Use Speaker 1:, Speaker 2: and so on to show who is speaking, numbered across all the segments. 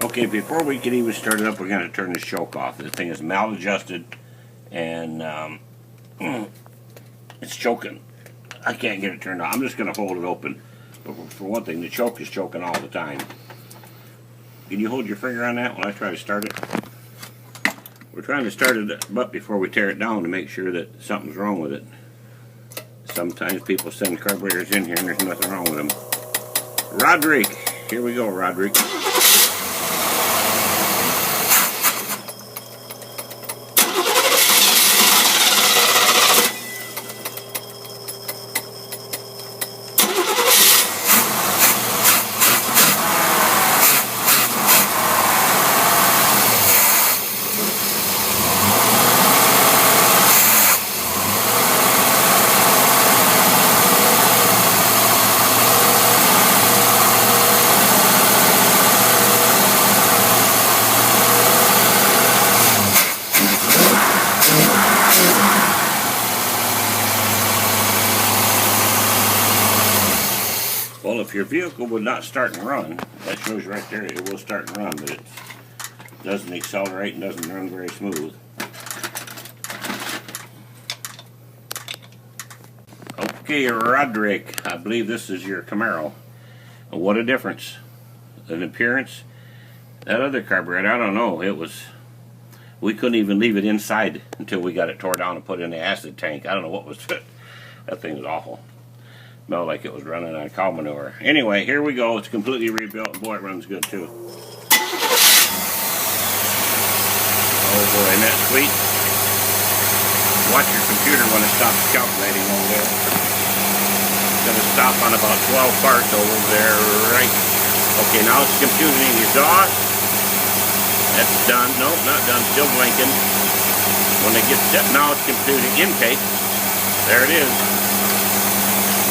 Speaker 1: Okay, before we can even start it up, we're going to turn this choke off. This thing is maladjusted, and it's choking. I can't get it turned on. I'm just going to hold it open. But for one thing, the choke is choking all the time. Can you hold your finger on that when I try to start it? We're trying to start it up before we tear it down to make sure that something's wrong with it. Sometimes people send carburetors in here and there's nothing wrong with them. Rodrick, here we go, Rodrick. Well, if your vehicle would not start and run, that shows you right there it will start and run, but it doesn't accelerate and doesn't run very smooth. Okay, Rodrick, I believe this is your Camaro. What a difference. In appearance, that other carburetor, I don't know, we couldn't even leave it inside until we got it tore down and put in the acid tank. I don't know what was it. That thing was awful. Smelled like it was running on cow manure. Anyway, here we go. It's completely rebuilt. Boy, it runs good too. Oh boy, isn't that sweet? Watch your computer when it stops calculating over there. It's going to stop on about 12 parts over there, right? Okay, now it's computing the exhaust. That's done. Nope, not done. Still blinking. When it gets set, now it's computing intake. There it is.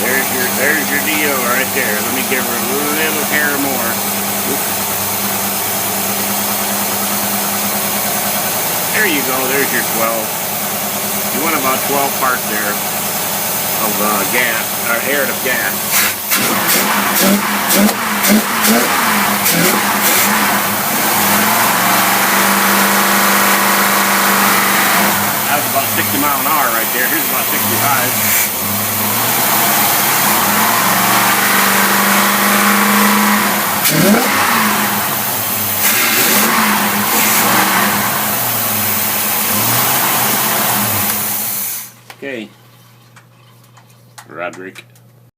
Speaker 1: There's your deal right there. Let me give her a little hair more. Oops. There you go. There's your 12. You want about 12 parts there of gas, or air to gas. That's about 60 miles an hour right there. Here's about 65. Okay, Rodrick.